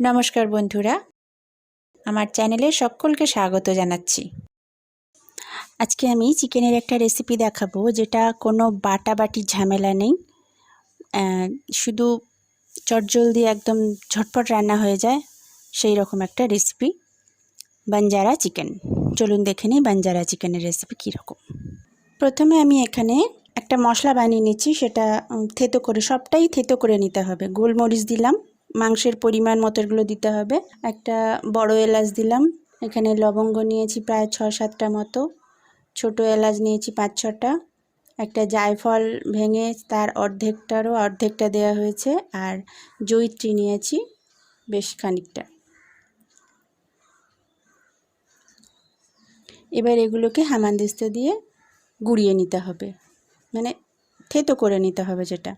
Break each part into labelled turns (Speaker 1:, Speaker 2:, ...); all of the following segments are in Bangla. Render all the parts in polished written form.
Speaker 1: নমস্কার বন্ধুরা, আমার চ্যানেলে সকলকে স্বাগত জানাচ্ছি। আজকে আমি চিকেনের একটা রেসিপি দেখাবো, যেটা কোনো বাটাবাটির ঝামেলা নেই, শুধু চটজলদি একদম ঝটপট রান্না হয়ে যায় সেই রকম একটা রেসিপি, বাঞ্জারা চিকেন। চলুন দেখে নিই বাঞ্জারা চিকেনের রেসিপি কীরকম। প্রথমে আমি এখানে একটা মশলা বানিয়ে নিচ্ছি, সেটা থেতো করে, সবটাই থেতো করে নিতে হবে। গোলমরিচ দিলাম, মাংসের পরিমাণ মতো এগুলো দিতে হবে। একটা বড় এলাচ দিলাম, এখানে লবঙ্গ নিয়েছি প্রায় 6-7টা মতো, ছোট এলাচ নিয়েছি 5-6টা, একটা জায়ফল ভেঙে তার অর্ধেকটা দেওয়া হয়েছে, আর জয়িত্রী নিয়েছি বেশ খানিকটা। এবার এগুলোকে হামানদিস্তা দিয়ে গুঁড়িয়ে নিতে হবে, মানে থেতো করে নিতে হবে, যেটা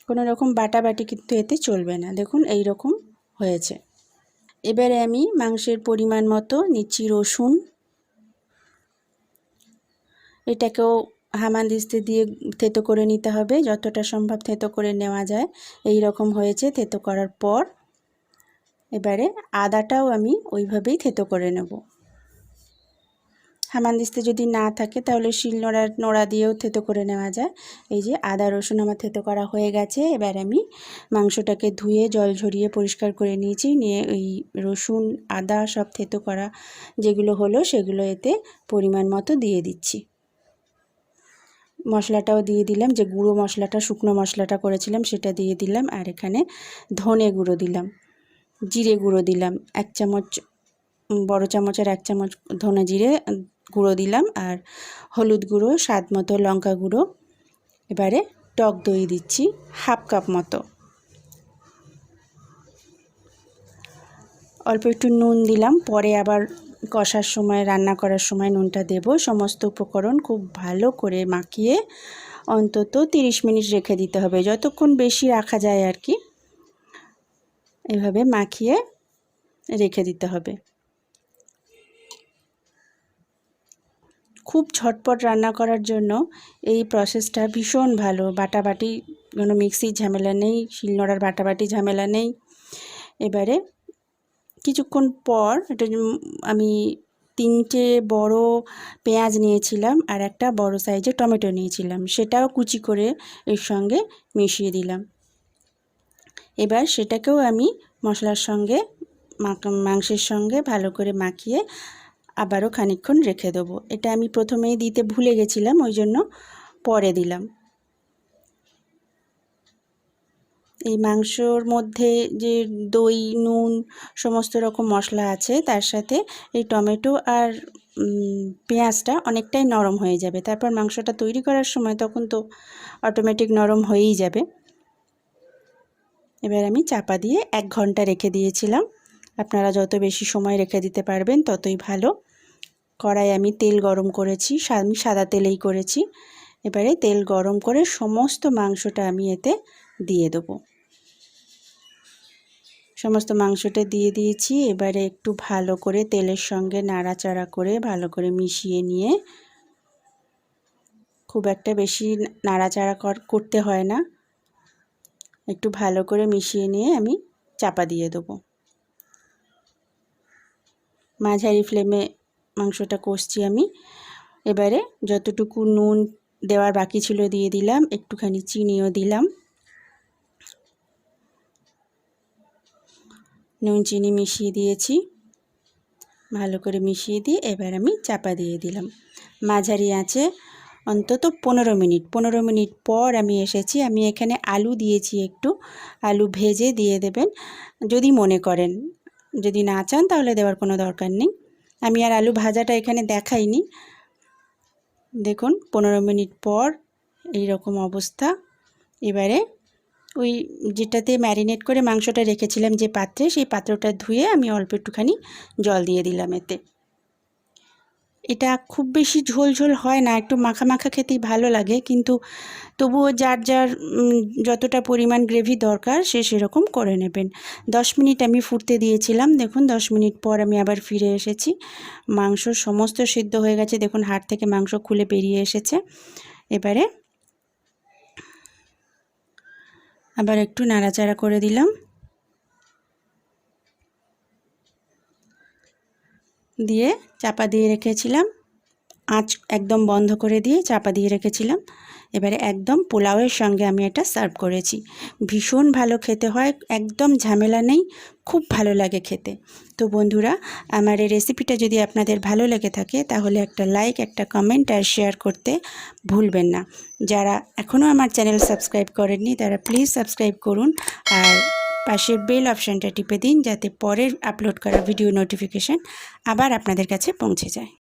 Speaker 1: কোনো রকম বাটাবাটি কিন্তু এতে চলবে না। দেখুন এই রকম হয়েছে। এবারে আমি মাংসের পরিমাণ মতো নিচ্ছি রসুন, এটাকেও হামানদিস্তা দিয়ে থেতো করে নিতে হবে, যতটা সম্ভব থেতো করে নেওয়া যায়। এই রকম হয়েছে থেতো করার পর। এবারে আদাটাও আমি ওইভাবেই থেতো করে নেব। হামানদিস্তা যদি না থাকে তাহলে নোড়া দিয়েও থেতো করে নেওয়া যায়। এই যে আদা রসুন আমার থেতো করা হয়ে গেছে। এবার আমি মাংসটাকে ধুয়ে জল ঝরিয়ে পরিষ্কার করে নিয়েছি, নিয়ে ওই রসুন আদা সব থেতো করা যেগুলো হলো সেগুলো এতে পরিমাণ মতো দিয়ে দিচ্ছি। মশলাটাও দিয়ে দিলাম, যে গুঁড়ো মশলাটা শুকনো মশলাটা করেছিলাম সেটা দিয়ে দিলাম, আর এখানে ধনে গুঁড়ো দিলাম, জিরে গুঁড়ো দিলাম 1 চামচ, বড় চামচের 1 চামচ ধনে জিরে গুঁড়ো দিলাম, আর হলুদ গুঁড়ো, স্বাদ মতো লঙ্কা গুঁড়ো। এবারে টক দই দিচ্ছি 1/2 কাপ মতো, অল্প একটু নুন দিলাম, পরে আবার কষার সময়, রান্না করার সময় নুনটা দেব। সমস্ত উপকরণ খুব ভালো করে মাখিয়ে অন্তত 30 মিনিট রেখে দিতে হবে, যতক্ষণ বেশি রাখা যায় আর কি, এভাবে মাখিয়ে রেখে দিতে হবে। খুব ঝটপট রান্না করার জন্য এই প্রসেসটা ভীষণ ভালো। বাটাবাটি কোনো মিক্সির ঝামেলা নেই, শিলনোড়ার বাটাবাটি ঝামেলা নেই। এবারে কিছুক্ষণ পর এটা আমি 3টে বড় পেঁয়াজ নিয়েছিলাম, আর একটা বড় সাইজের টমেটো নিয়েছিলাম, সেটাও কুচি করে এর সঙ্গে মিশিয়ে দিলাম। এবার সেটাকেও আমি মশলার সঙ্গে, মাংসের সঙ্গে ভালো করে মাখিয়ে আবারও খানিকক্ষণ রেখে দেবো। এটা আমি প্রথমেই দিতে ভুলে গেছিলাম, ওই জন্য পরে দিলাম। এই মাংসর মধ্যে যে দই, নুন, সমস্ত রকম মশলা আছে, তার সাথে এই টমেটো আর পেঁয়াজটা অনেকটাই নরম হয়ে যাবে। তারপর মাংসটা তৈরি করার সময় তখন তো অটোমেটিক নরম হয়েই যাবে। এবার আমি চাপা দিয়ে 1 ঘন্টা রেখে দিয়েছিলাম। আপনারা যত বেশি সময় রেখে দিতে পারবেন ততই ভালো। কড়াই আমি তেল গরম করেছি, আমি সাদা তেলেই করেছি। এবারে তেল গরম করে সমস্ত মাংসটা আমি এতে দিয়ে দেবো। সমস্ত মাংসটা দিয়ে দিয়েছি। এবারে একটু ভালো করে তেলের সঙ্গে নাড়াচাড়া করে ভালো করে মিশিয়ে নিয়ে, খুব একটা বেশি নাড়াচাড়া করতে হয় না, একটু ভালো করে মিশিয়ে নিয়ে আমি চাপা দিয়ে দেবো। মাঝারি ফ্লেমে মাংসটা কষছি আমি। এবারে যতটুকু নুন দেওয়ার বাকি ছিল দিয়ে দিলাম, একটুখানি চিনিও দিলাম। নুন চিনি মিশিয়ে দিয়েছি, ভালো করে মিশিয়ে দিয়ে এবার আমি চাপা দিয়ে দিলাম। মাঝারি আঁচে অন্তত 15 মিনিট পর আমি এসেছি। আমি এখানে আলু দিয়েছি, একটু আলু ভেজে দিয়ে দেবেন যদি মনে করেন, যদি না চান তাহলে দেওয়ার কোনো দরকার নেই। আমি আর আলু ভাজাটা এখানে দেখাইনি। দেখুন 15 মিনিট পর এই রকম অবস্থা। এবারে ওই যেটাতে ম্যারিনেট করে মাংসটা রেখেছিলাম যে পাত্রে, সেই পাত্রটা ধুয়ে আমি অল্প একটুখানি জল দিয়ে দিলাম এতে। এটা খুব বেশি ঝোল ঝোল হয় না, একটু মাখা মাখা খেতেই ভালো লাগে, কিন্তু তবুও যার যার যতটা পরিমাণ গ্রেভি দরকার সে সেরকম করে নেবেন। 10 মিনিট আমি ফুটতে দিয়েছিলাম। দেখুন 10 মিনিট পর আমি আবার ফিরে এসেছি। মাংস সমস্ত সিদ্ধ হয়ে গেছে, দেখুন হাড় থেকে মাংস খুলে বেরিয়ে এসেছে। এবারে আবার একটু নাড়াচাড়া করে দিলাম। দিয়ে চাপা দিয়ে রেখেছিলাম, আঁচ একদম বন্ধ করে দিয়ে চাপা দিয়ে রেখেছিলাম। এবারে একদম পোলাওয়ের সঙ্গে আমি এটা সার্ভ করেছি। ভীষণ ভালো খেতে হয়, একদম ঝামেলা নেই, খুব ভালো লাগে খেতে। তো বন্ধুরা, আমার এই রেসিপিটা যদি আপনাদের ভালো লেগে থাকে তাহলে একটা লাইক, একটা কমেন্ট আর শেয়ার করতে ভুলবেন না। যারা এখনও আমার চ্যানেল সাবস্ক্রাইব করেননি তারা প্লিজ সাবস্ক্রাইব করুন আর পাশের বেল অপশানটা টিপে দিন, যাতে পরের আপলোড করা ভিডিও নোটিফিকেশান আবার আপনাদের কাছে পৌঁছে যায়।